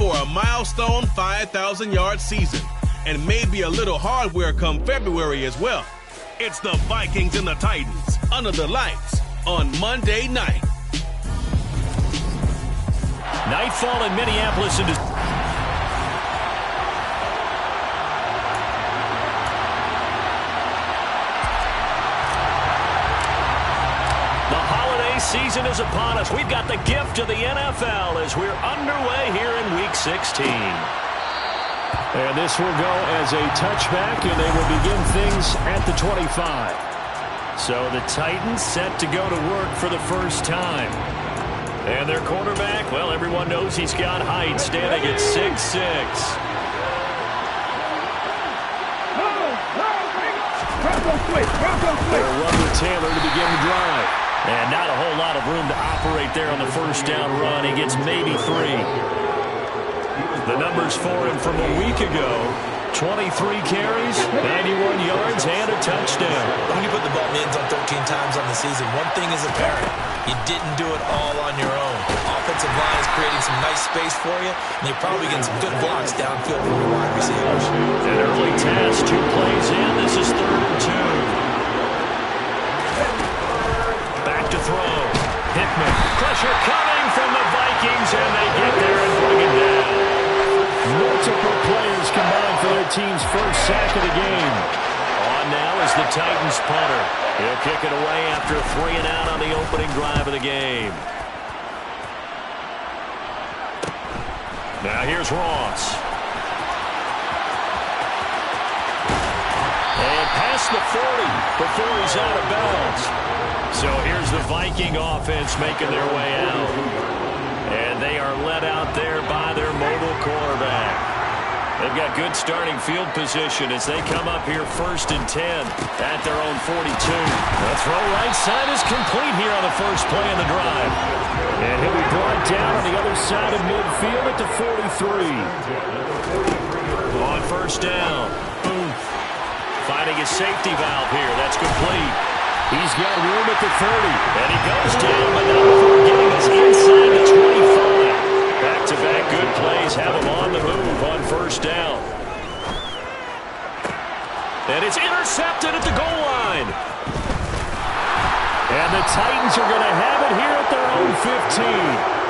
for a milestone 5,000-yard season and maybe a little hardware come February as well. It's the Vikings and the Titans under the lights on Monday night. Nightfall in Minneapolis. Season is upon us. We've got the gift of the NFL as we're underway here in Week 16. And this will go as a touchback, and they will begin things at the 25. So the Titans set to go to work for the first time. And their quarterback, well, everyone knows he's got height, standing at 6'6". They'll run with Taylor to begin the drive. And not a whole lot of room to operate there on the first down run. He gets maybe 3. The numbers for him from a week ago: 23 carries, 91 yards, and a touchdown. When you put the ball in the end zone 13 times on the season, one thing is apparent: you didn't do it all on your own. Offensive line is creating some nice space for you, and you're probably getting some good blocks downfield from your wide receivers. An early task, 2 plays in. This is 3rd and 2. To throw. Hickman. Pressure coming from the Vikings, and they get there and bring it down. Multiple players combined for their team's first sack of the game. On now is the Titans punter. He'll kick it away after 3 and out on the opening drive of the game. Now here's Ross. And past the 40 before he's out of bounds. So here's the Viking offense making their way out. And they are led out there by their mobile quarterback. They've got good starting field position as they come up here 1st and 10 at their own 42. The throw right side is complete here on the first play of the drive. And he'll be brought down on the other side of midfield at the 43. On first down. Finding his safety valve here. That's complete. He's got room at the 30. And he goes down, but not before getting us inside the 25. Back-to-back good plays have him on the move on first down. And it's intercepted at the goal line. And the Titans are going to have it here at their own 15.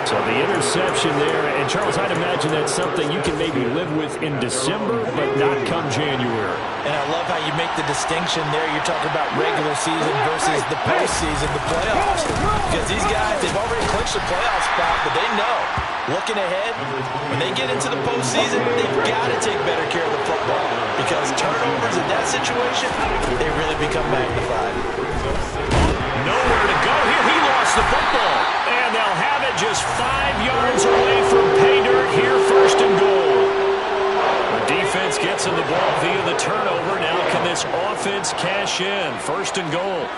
So the interception there, and Charles, I'd imagine that's something you can maybe live with in December, but not come January. And I love how you make the distinction there. You're talking about regular season versus the postseason, the playoffs. Because these guys, they've already clinched a playoff spot, but they know, looking ahead, when they get into the postseason, they've got to take better care of the football. Because turnovers in that situation, they really become magnified. Nowhere to go here. He lost the football. And they'll have it just 5 yards away from pay dirt here, 1st and goal. The defense gets in the ball via the turnover. Now can this offense cash in? 1st and goal.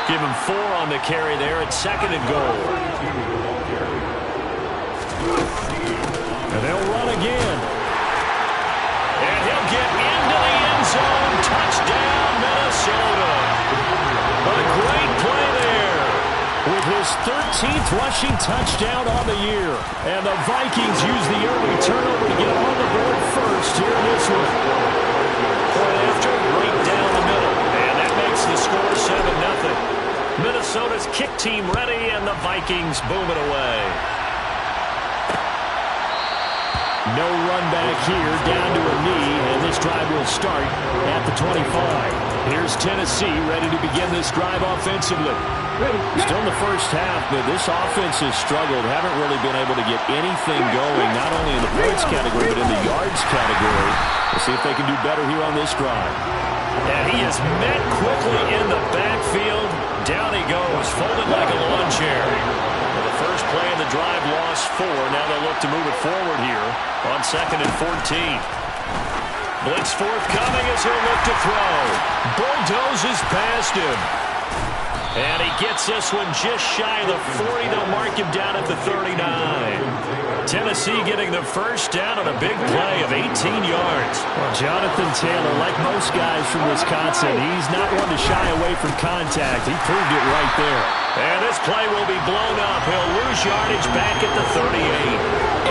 Give him 4 on the carry there at 2nd and goal. And they'll run again. And he'll get into the end zone. Touchdown, Minnesota. A great play there. With his 13th rushing touchdown on the year. And the Vikings use the early turnover to get on the board first here in this one. Point after, right down the middle. And that makes the score 7-0. Minnesota's kick team ready, and the Vikings boom it away. No run back here, down to a knee, and this drive will start at the 25. Here's Tennessee ready to begin this drive offensively. Still in the first half, but this offense has struggled. Haven't really been able to get anything going, not only in the points category, but in the yards category. We'll see if they can do better here on this drive. And he is met quickly in the backfield. Down he goes, folded like a lawn chair. Well, the first play of the drive lost 4. Now they'll look to move it forward here on 2nd and 14. Blitz forthcoming as he'll look to throw. Bulldozes past him. And he gets this one just shy of the 40. They'll mark him down at the 39. Tennessee getting the first down on a big play of 18 yards. Well, Jonathan Taylor, like most guys from Wisconsin, he's not one to shy away from contact. He proved it right there. And this play will be blown up. He'll lose yardage back at the 38.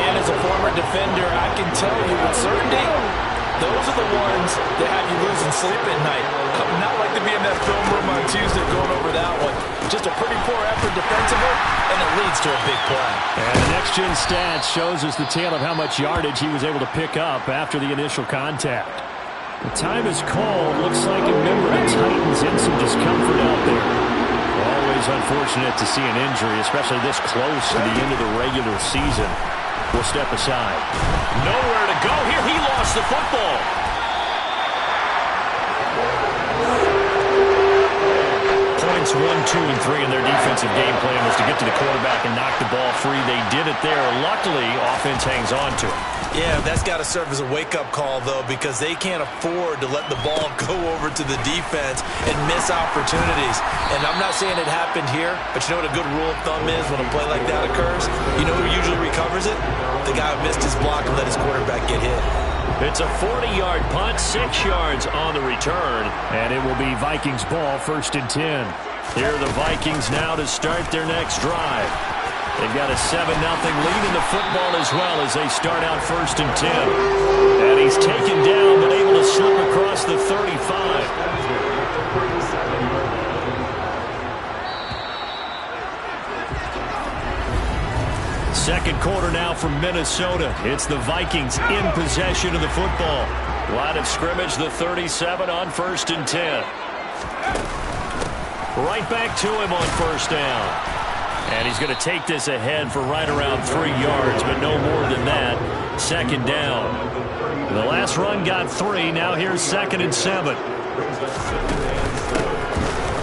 And as a former defender, I can tell you with certainty, those are the ones that have you losing sleep at night. I'm not like to be in that film room on Tuesday going over that one. Just a pretty poor effort defensively, and it leads to a big play. And the next-gen stats shows us the tale of how much yardage he was able to pick up after the initial contact. The time is called. Looks like a member of the Titans in some discomfort out there. Always unfortunate to see an injury, especially this close to the end of the regular season. We'll step aside. Nowhere to go here. He lost the football. Points 1, 2, and 3 in their defensive game plan was to get to the quarterback and knock the ball free. They did it there. Luckily, offense hangs on to it. Yeah, that's got to serve as a wake-up call, though, because they can't afford to let the ball go over to the defense and miss opportunities. And I'm not saying it happened here, but you know what a good rule of thumb is when a play like that occurs? You know who usually recovers it? The guy who missed his block and let his quarterback get hit. It's a 40-yard punt, 6 yards on the return. And it will be Vikings ball, 1st and 10. Here are the Vikings now to start their next drive. They've got a 7-0 lead in the football as well as they start out 1st and 10. And he's taken down but able to slip across the 35. Second quarter now from Minnesota. It's the Vikings in possession of the football. Line of scrimmage, the 37 on 1st and 10. Right back to him on 1st down. And he's going to take this ahead for right around 3 yards, but no more than that. 2nd down. The last run got 3. Now here's 2nd and 7.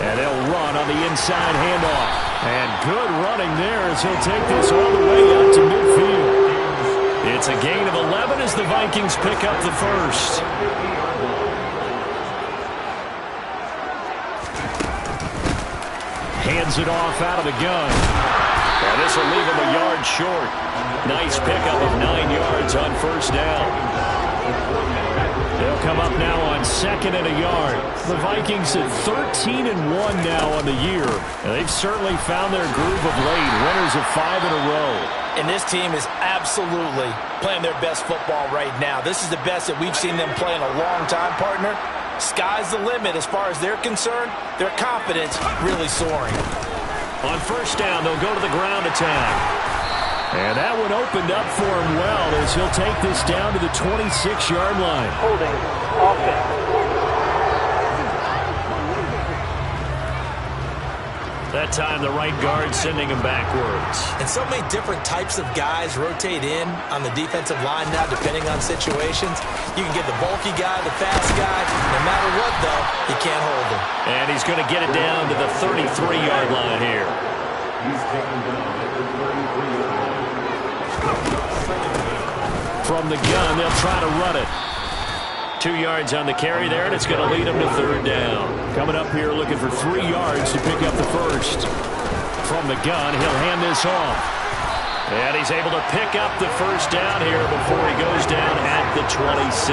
And they'll run on the inside handoff. And good running there as he'll take this all the way out to midfield. It's a gain of 11 as the Vikings pick up the first. Hands it off out of the gun. And this will leave him a yard short. Nice pickup of 9 yards on 1st down. They'll come up now on 2nd and a yard. The Vikings at 13-1 now on the year. And they've certainly found their groove of late. Winners of 5 in a row. And this team is absolutely playing their best football right now. This is the best that we've seen them play in a long time, partner. Sky's the limit as far as they're concerned. Their confidence really soaring. On 1st down, they'll go to the ground attack. And that one opened up for him well as he'll take this down to the 26-yard line. Holding offense. That time the right guard sending him backwards. And so many different types of guys rotate in on the defensive line now depending on situations. You can get the bulky guy, the fast guy. No matter what, though, you can't hold him. And he's going to get it down to the 33-yard line here. From the gun, they'll try to run it. 2 yards on the carry there, and it's going to lead him to 3rd down. Coming up here looking for 3 yards to pick up the first. From the gun, he'll hand this off. And he's able to pick up the 1st down here before he goes down at the 26.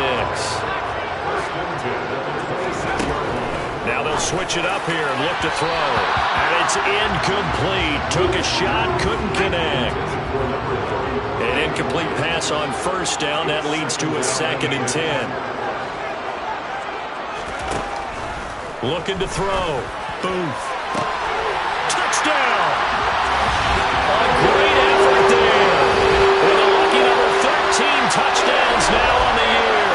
Now they'll switch it up here and look to throw. And it's incomplete. Took a shot, couldn't connect. An incomplete pass on 1st down. That leads to a 2nd and 10. Looking to throw. Booth. Touchdown! A great effort there. With a lucky number 13 touchdowns now on the year.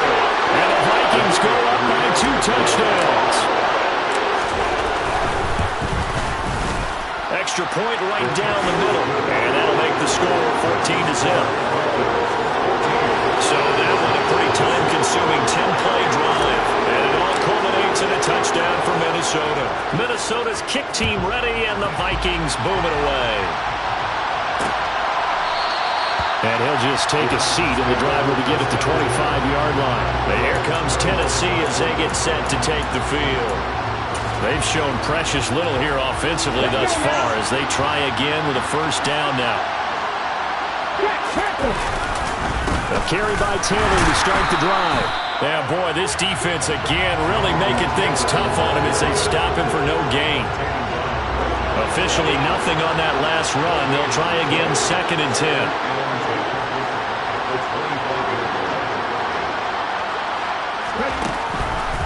And the Vikings go up by 2 touchdowns. Extra point right down the middle. And that'll make the score 14-0. So that one a pretty time-consuming 10-play drive. And it all culminates in a touchdown for Minnesota. Minnesota's kick team ready, and the Vikings boom it away. And he'll just take a seat, and the drive will begin at the 25-yard line. But here comes Tennessee as they get set to take the field. They've shown precious little here offensively thus far as they try again with a first down now. A carry by Taylor to start the drive. Yeah, boy, this defense again really making things tough on him as they stop him for no gain. Officially nothing on that last run. They'll try again, 2nd and 10.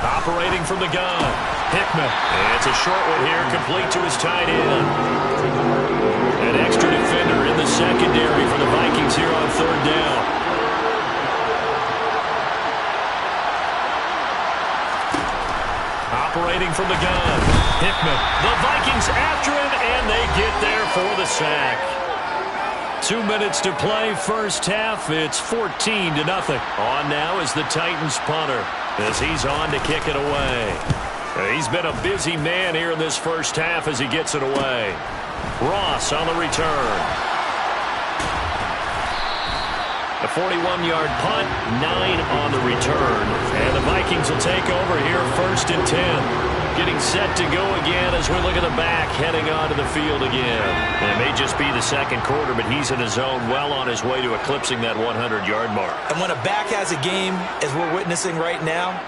Operating from the gun, Hickman. It's a short one here, complete to his tight end. An extra defender in the secondary for the Vikings here on 3rd down. Operating from the gun, Hickman. The Vikings after him, and they get there for the sack. 2 minutes to play, first half. It's 14-0. On now is the Titans punter, as he's on to kick it away. He's been a busy man here in this first half as he gets it away. Ross on the return. A 41-yard punt, 9 on the return. And the Vikings will take over here, 1st and 10. Getting set to go again as we look at the back, heading onto the field again. And it may just be the second quarter, but he's in his zone, well on his way to eclipsing that 100-yard mark. And when a back has a game, as we're witnessing right now,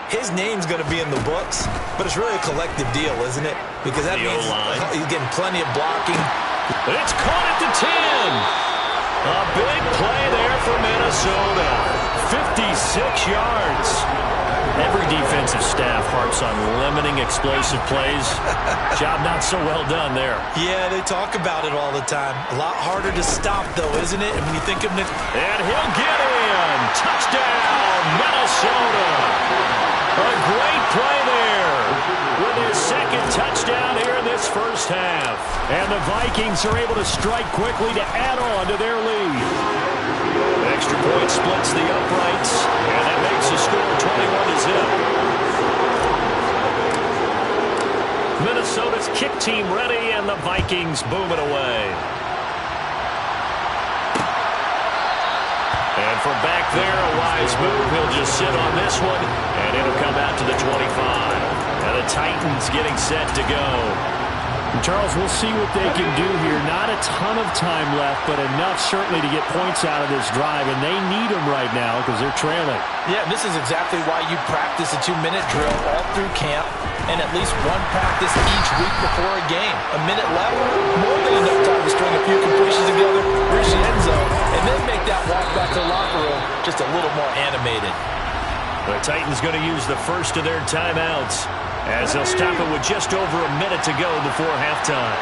his name's going to be in the books, but it's really a collective deal, isn't it? Because that means he's getting plenty of blocking. It's caught at the 10. A big play there for Minnesota. 56 yards. Every defensive staff harps on limiting explosive plays. Job not so well done there. Yeah, they talk about it all the time. A lot harder to stop, though, isn't it? And when you think of it. And he'll get in. Touchdown, Minnesota. A great play there with his 2nd touchdown here in this first half. And the Vikings are able to strike quickly to add on to their lead. Extra point splits the uprights, and that makes the score 21-0. Minnesota's kick team ready, and the Vikings boom it away. And from back there, a wise move. He'll just sit on this one, and it'll come out to the 25. And the Titans getting set to go. Charles, we'll see what they can do here. Not a ton of time left, but enough certainly to get points out of this drive, and they need them right now because they're trailing. Yeah, this is exactly why you practice a 2-minute drill all through camp and at least one practice each week before a game. A minute left, more than enough time to string a few completions together, reach the end zone, and then make that walk back to the locker room just a little more animated. The Titans going to use the first of their timeouts, as they'll stop it with just over a minute to go before halftime.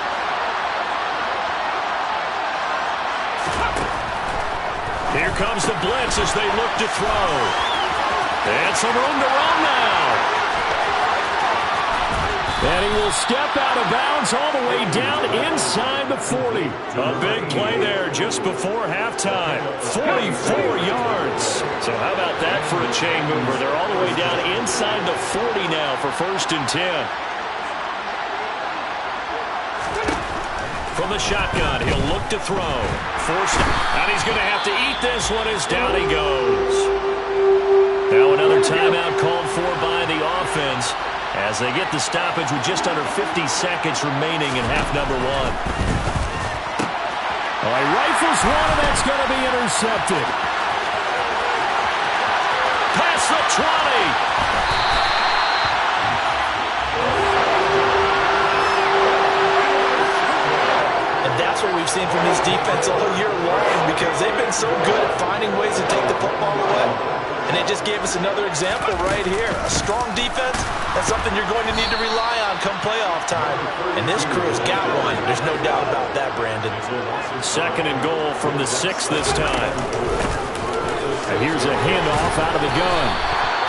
Here comes the blitz as they look to throw. And some room to run now. And he will step out of bounds all the way down inside the 40. A big play there just before halftime. 44 yards. So how about that for a chain mover? They're all the way down inside the 40 now for 1st and 10. From the shotgun, he'll look to throw. Forced, and he's going to have to eat this one as down he goes. Now another timeout called for by the offense, as they get the stoppage with just under 50 seconds remaining in half number 1. Well, he rifles one, and that's going to be intercepted. Past the 20. And that's what we've seen from this defense all year long, because they've been so good at finding ways to take the football away. And they just gave us another example right here. A strong defense, that's something you're going to need to rely on come playoff time. And this crew's got one. There's no doubt about that, Brandon. 2nd and goal from the 6 this time. And here's a handoff out of the gun.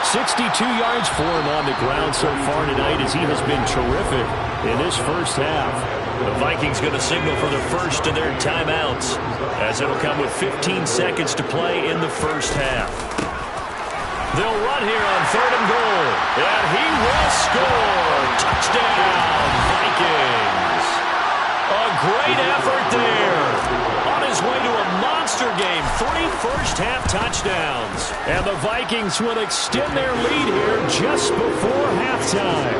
62 yards for him on the ground so far tonight, as he has been terrific in this first half. The Vikings going to signal for the first of their timeouts, as it'll come with 15 seconds to play in the first half. They'll run here on 3rd and goal. And he will score. Touchdown, Vikings. A great effort there. On his way to a monster game. 3 first-half touchdowns. And the Vikings will extend their lead here just before halftime.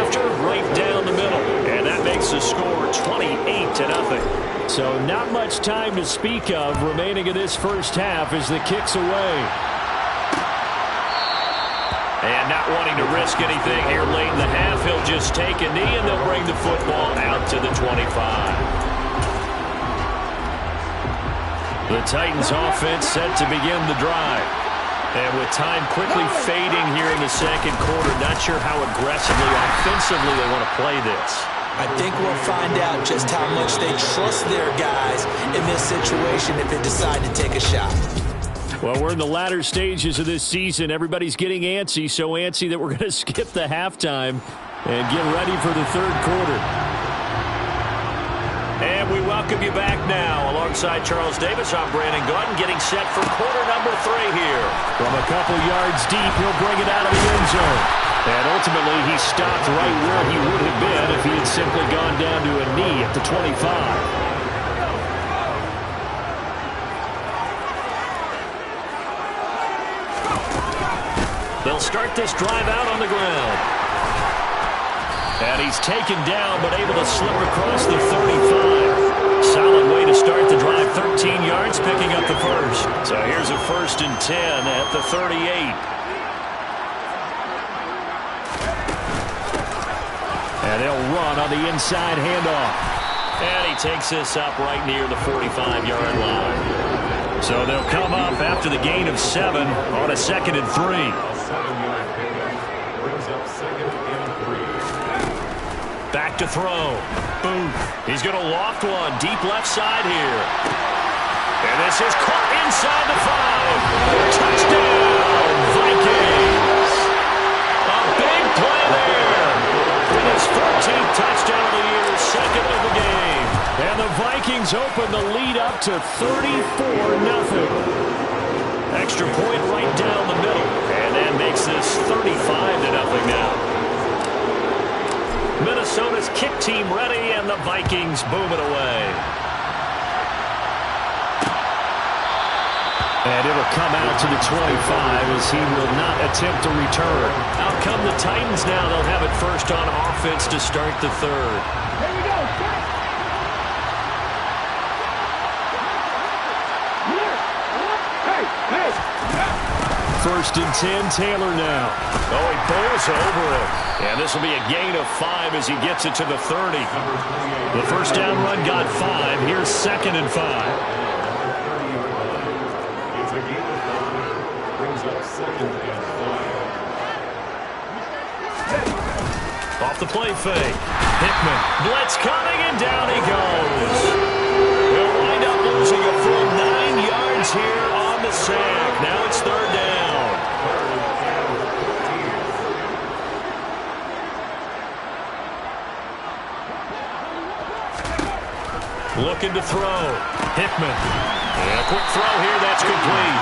after, right down the middle. And that makes the score 28-0. So not much time to speak of remaining in this first half as the kick's away. And not wanting to risk anything here late in the half, he'll just take a knee and they'll bring the football out to the 25. The Titans offense set to begin the drive. And with time quickly fading here in the second quarter, not sure how aggressively, offensively they want to play this. I think we'll find out just how much they trust their guys in this situation if they decide to take a shot. Well, we're in the latter stages of this season. Everybody's getting antsy, so antsy that we're going to skip the halftime and get ready for the third quarter. And we welcome you back now. Alongside Charles Davis, I'm Brandon Gaudin, getting set for quarter number 3 here. From a couple yards deep, he'll bring it out of the end zone. And ultimately, he stopped right where he would have been if he had simply gone down to a knee at the 25. They'll start this drive out on the ground. And he's taken down, but able to slip across the 35. Solid way to start the drive. 13 yards, picking up the first. So here's a 1st and 10 at the 38. And they'll run on the inside handoff. And he takes this up right near the 45-yard line. So they'll come up after the gain of 7 on a 2nd and 3. Back to throw. Boom. He's going to loft one. Deep left side here. And this is caught inside the 5. Touchdown, Vikings. A big play there. With his 14th touchdown of the year, 2nd of the game. And the Vikings open the lead up to 34-0. Extra point right down the middle. And that makes this 35-0 now. Minnesota's kick team ready, and the Vikings boom it away. And it'll come out to the 25 as he will not attempt to return. Out come the Titans now. They'll have it first on offense to start the third. Here we go. First and 10, Taylor now. Oh, he bowls over it. And this will be a gain of 5 as he gets it to the 30. The first down run got 5. Here's 2nd and 5. It's a gain of 5. Brings up 2nd and 5. Off the play fake. Hickman. Blitz coming, and down he goes. They'll wind up losing a full 9 yards here on the sack. Now it's 3rd down. Looking to throw. Hickman. And a quick throw here. That's complete.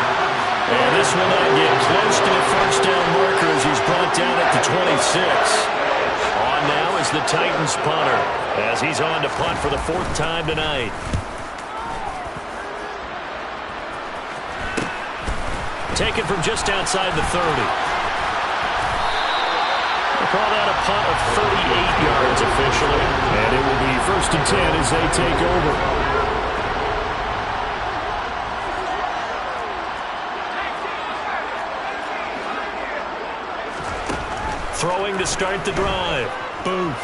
And this will not get close to the first down marker as he's brought down at the 26. On now is the Titans punter as he's on to punt for the 4th time tonight. Taken from just outside the 30. We'll call that a punt of 38 yards officially. And it will be 1st and 10 as they take over. Throwing to start the drive. Booth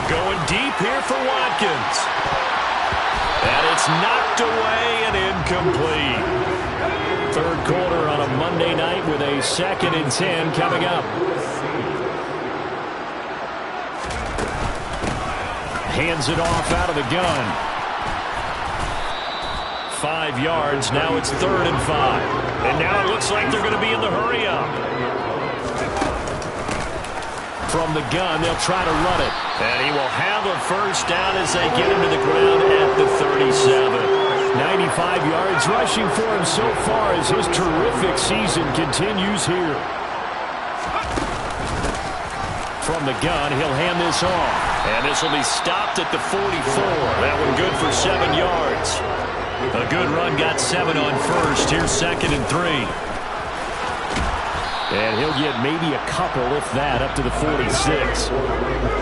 going deep here for Watkins. And it's knocked away and incomplete. Third quarter on a Monday night with a 2nd and 10 coming up. Hands it off out of the gun. 5 yards. Now it's 3rd and 5. And now it looks like they're going to be in the hurry-up. From the gun, they'll try to run it. And he will have a first down as they get him to the ground at the 37. 95 yards rushing for him so far as his terrific season continues here. From the gun, he'll hand this off. And this will be stopped at the 44. That one good for 7 yards. A good run got 7 on first. Here's 2nd and 3. And he'll get maybe a couple, if that, up to the 46.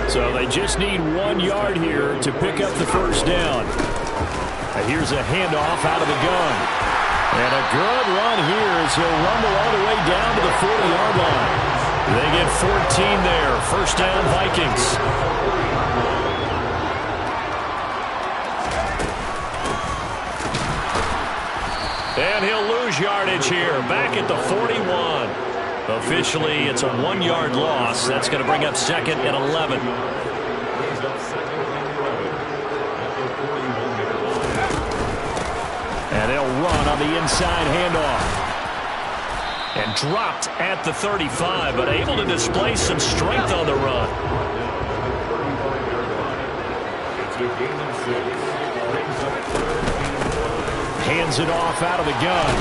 So they just need 1 yard here to pick up the first down. Here's a handoff out of the gun. And a good run here as he'll rumble all the way down to the 40-yard line. They get 14 there. First down, Vikings. And he'll lose yardage here. Back at the 41. Officially, it's a 1-yard loss. That's going to bring up second and 11. And they'll run on the inside handoff. And dropped at the 35, but able to display some strength on the run. Hands it off out of the gun.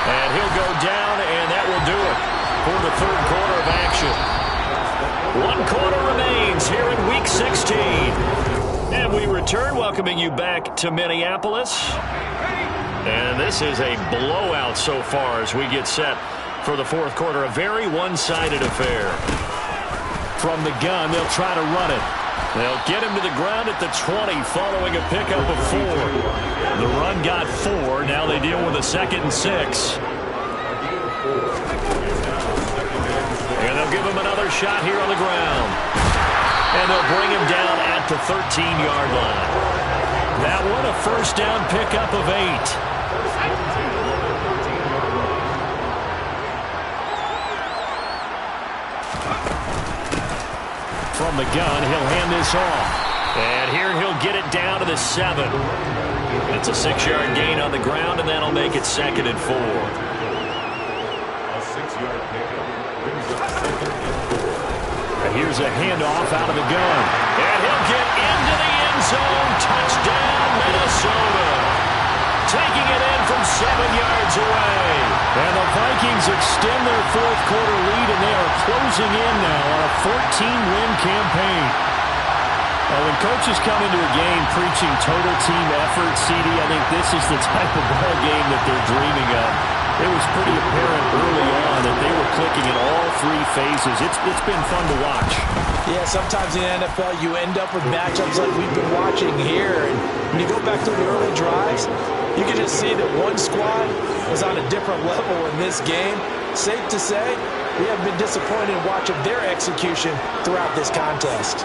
And he'll go down, and that will do it for the third quarter of action. 1 quarter remains here in Week 16. And we return, welcoming you back to Minneapolis. And this is a blowout so far as we get set for the fourth quarter. A very one-sided affair. From the gun, they'll try to run it. They'll get him to the ground at the 20 following a pickup of 4. The run got 4. Now they deal with a 2nd and 6. And they'll give him another shot here on the ground. And they'll bring him down at the 13-yard line. That one a first down pickup of 8. From the gun, he'll hand this off. And here he'll get it down to the 7. That's a 6-yard gain on the ground, and that'll make it 2nd and 4. And here's a handoff out of the gun. And he'll get into the end zone. Touchdown, Minnesota. Taking it in from 7 yards away. And the Vikings extend their fourth quarter lead, and they are closing in now on a 14-win campaign. Now, when coaches come into a game preaching total team effort, CD, I think this is the type of ball game that they're dreaming of. It was pretty apparent early on that they were clicking in all 3 phases. It's been fun to watch. Yeah, sometimes in the NFL you end up with matchups like we've been watching here. And when you go back to the early drives, you can just see that one squad was on a different level in this game. Safe to say, we have been disappointed in watching their execution throughout this contest.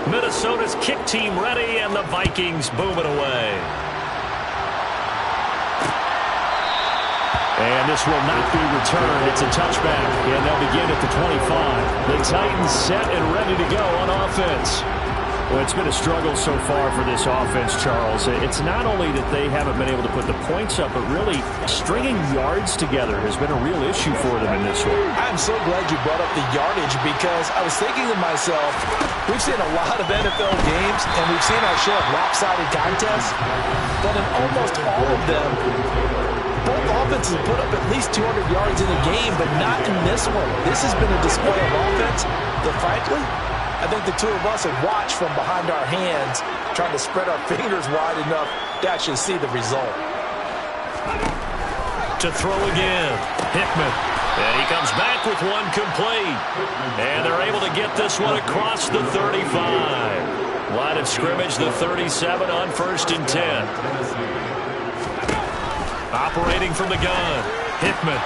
Minnesota's kick team ready, and the Vikings boom it away. And this will not be returned. It's a touchback, and they'll begin at the 25. The Titans set and ready to go on offense. Well, it's been a struggle so far for this offense, Charles. It's not only that they haven't been able to put the points up, but really stringing yards together has been a real issue for them in this one. I'm so glad you brought up the yardage, because I was thinking to myself, we've seen a lot of NFL games, and we've seen our share of lopsided contests, but in almost all of them, both offenses put up at least 200 yards in a game, but not in this one. This has been a display of offense that, frankly, I think the two of us have watched from behind our hands, trying to spread our fingers wide enough to actually see the result. To throw again, Hickman. And he comes back with one complete. And they're able to get this one across the 35. Line of scrimmage, the 37 on 1st and 10. Operating from the gun, Hickman.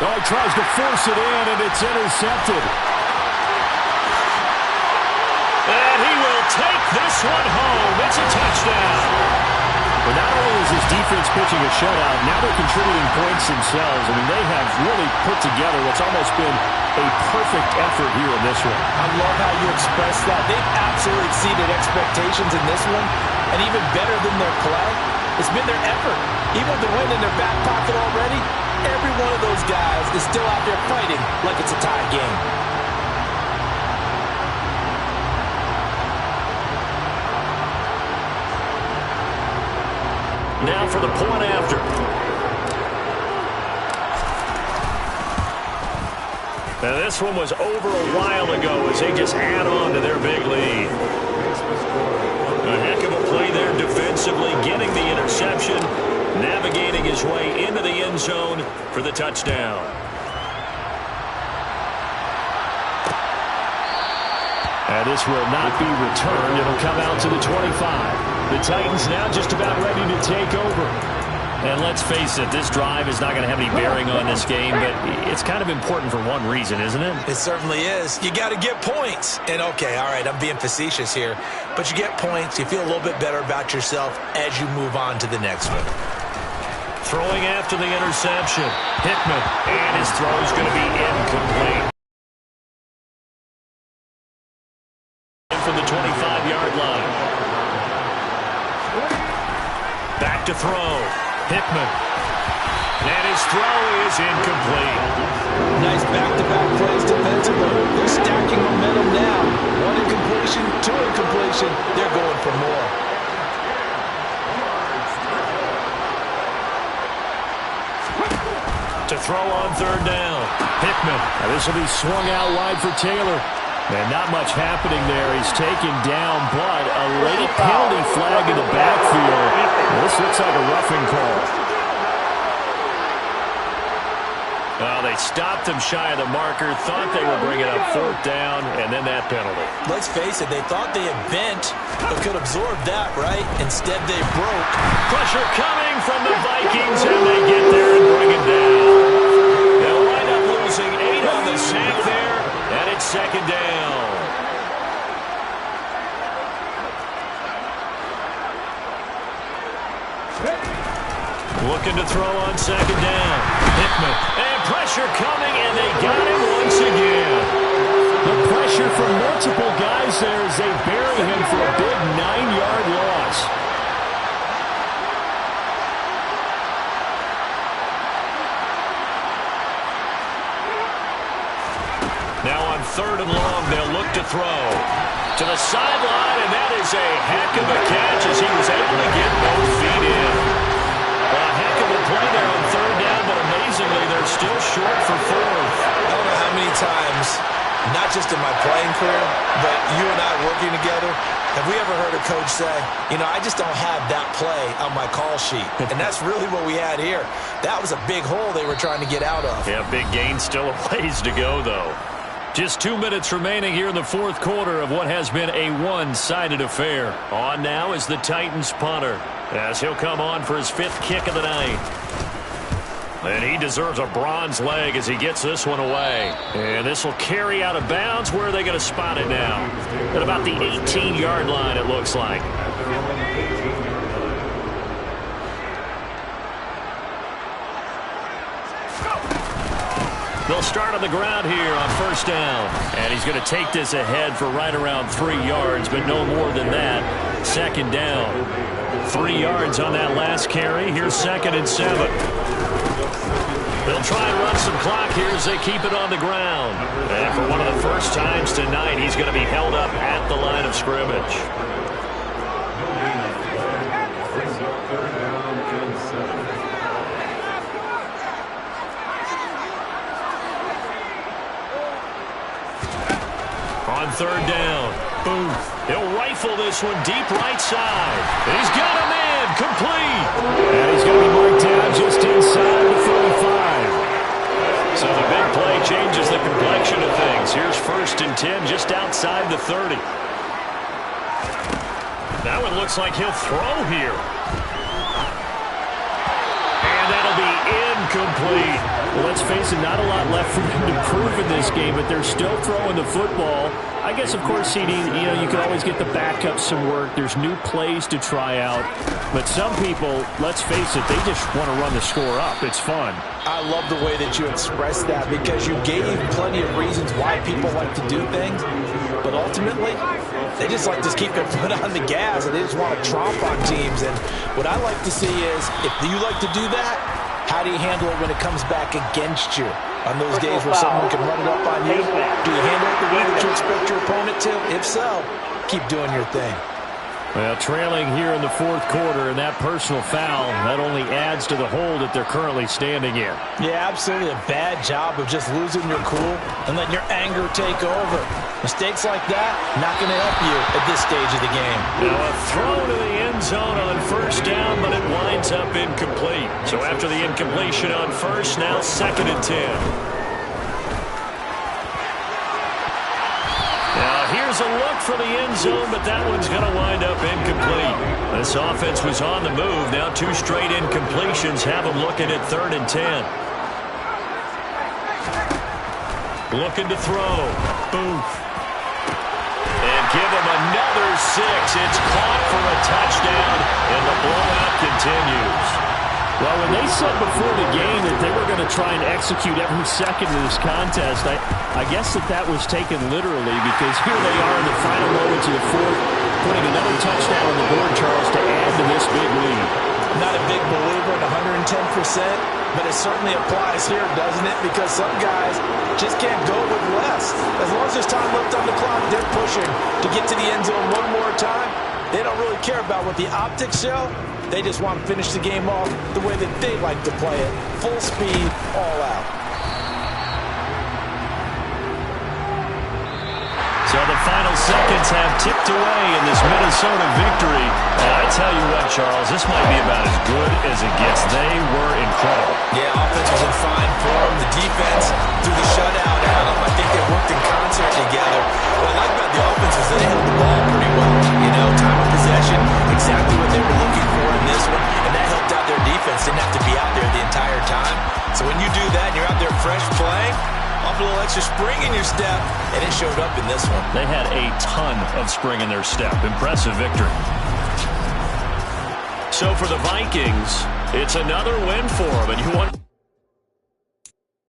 Oh, he tries to force it in, and it's intercepted. And he will take this one home. It's a touchdown. But not only is his defense pitching a shutout, now they're contributing points themselves. I mean, they have really put together what's almost been a perfect effort here in this one. I love how you express that. They've absolutely exceeded expectations in this one, and even better than their play, it's been their effort. Even with the win in their back pocket already, every one of those guys is still out there fighting like it's a tie game. Now for the point after. Now this one was over a while ago as they just add on to their big lead. A heck of a play there defensively. defensively, getting the interception, navigating his way into the end zone for the touchdown. And this will not be returned. It'll come out to the 25. The Titans now just about ready to take over. And let's face it, this drive is not going to have any bearing on this game, but it's kind of important for one reason, isn't it? It certainly is. You got to get points. And, okay, all right, I'm being facetious here, but you get points. You feel a little bit better about yourself as you move on to the next one. Throwing after the interception. Hickman, and his throw is going to be incomplete. From the 25-yard line. Back to throw. Hickman. And his throw is incomplete. Nice back-to-back plays defensively. They're stacking momentum now. One incompletion, two incompletion. They're going for more. To throw on third down. Hickman. Now this will be swung out wide for Taylor. And not much happening there. He's taken down, but a late penalty flag in the backfield. This looks like a roughing call. Well, they stopped him shy of the marker, thought they were bringing up fourth down, and then that penalty. Let's face it, they thought they had bent, but could absorb that, right? Instead, they broke. Pressure coming from the Vikings, and they get there and bring it down. They'll wind up losing 8 on the sack there, and it's second down. Looking to throw on second down. Hickman. And pressure coming, and they got him once again. The pressure from multiple guys there as they bury him for a big 9-yard loss. Now on third and long, they'll look to throw. To the sideline, and that is a heck of a catch as he was able to get both feet in. A heck of a play there on third down, but amazingly, they're still short for fourth. I don't know how many times, not just in my playing career, but you and I working together, have we ever heard a coach say, you know, I just don't have that play on my call sheet. And that's really what we had here. That was a big hole they were trying to get out of. Yeah, big gain, still a ways to go, though. Just 2 minutes remaining here in the fourth quarter of what has been a one-sided affair. On now is the Titans punter, as he'll come on for his 5th kick of the night. And he deserves a bronze leg as he gets this one away. And this will carry out of bounds. Where are they going to spot it now? At about the 18-yard line, it looks like. They'll start on the ground here on first down. And he's going to take this ahead for right around 3 yards, but no more than that. Second down. 3 yards on that last carry. Here's 2nd and 7. They'll try and run some clock here as they keep it on the ground. And for one of the first times tonight, he's going to be held up at the line of scrimmage. On third down, Booth. He'll rifle this one deep right side. He's got him in, complete. And he's going to be marked down just inside the 45. So the big play changes the complexion of things. Here's 1st and 10 just outside the 30. Now it looks like he'll throw here. And that'll be incomplete. Well, let's face it, not a lot left for them to prove in this game, but they're still throwing the football. I guess, of course, CD, you can always get the backup some work. There's new plays to try out. But some people, let's face it, they just want to run the score up. It's fun. I love the way that you expressed that because you gave plenty of reasons why people like to do things. But ultimately, they just like to keep their foot on the gas, and they just want to tromp on teams. And what I like to see is, if you like to do that, how do you handle it when it comes back against you? On those days where someone can run it up on you, do you handle it the way that you expect your opponent to? If so, keep doing your thing. Well, trailing here in the fourth quarter, and that personal foul, that only adds to the hole that they're currently standing in. Yeah, absolutely a bad job of just losing your cool and letting your anger take over. Mistakes like that, not going to help you at this stage of the game. Now a throw to the end zone on first down, but it winds up incomplete. So after the incompletion on first, now 2nd and 10. Here's a look for the end zone, but that one's going to wind up incomplete. This offense was on the move. Now 2 straight incompletions have them looking at 3rd and 10. Looking to throw. Booth. And give him another 6. It's caught for a touchdown, and the blowout continues. Well, when they said before the game that they were going to try and execute every second of this contest, I guess that was taken literally, because here they are in the final moments of the fourth, putting another touchdown on the board, Charles, to add to this big lead. I'm not a big believer in 110%, but it certainly applies here, doesn't it? Because some guys just can't go with less. As long as there's time left on the clock, they're pushing to get to the end zone one more time. They don't really care about what the optics show. They just want to finish the game off the way that they like to play it. Full speed, all out. So the final seconds have ticked away in this Minnesota victory. And I tell you what, Charles, this might be about as good as it gets. They were incredible. Yeah, offense was in fine form. The defense threw the shutout at them. I think they worked in concert together. What I like about the offense is they held the ball pretty well. You know, time of possession, exactly what they were looking for in this one. And that helped out their defense. Didn't have to be out there the entire time. So when you do that and you're out there fresh playing, off a little extra spring in your step, and it showed up in this one. They had a ton of spring in their step. Impressive victory. So for the Vikings, it's another win for them, and you want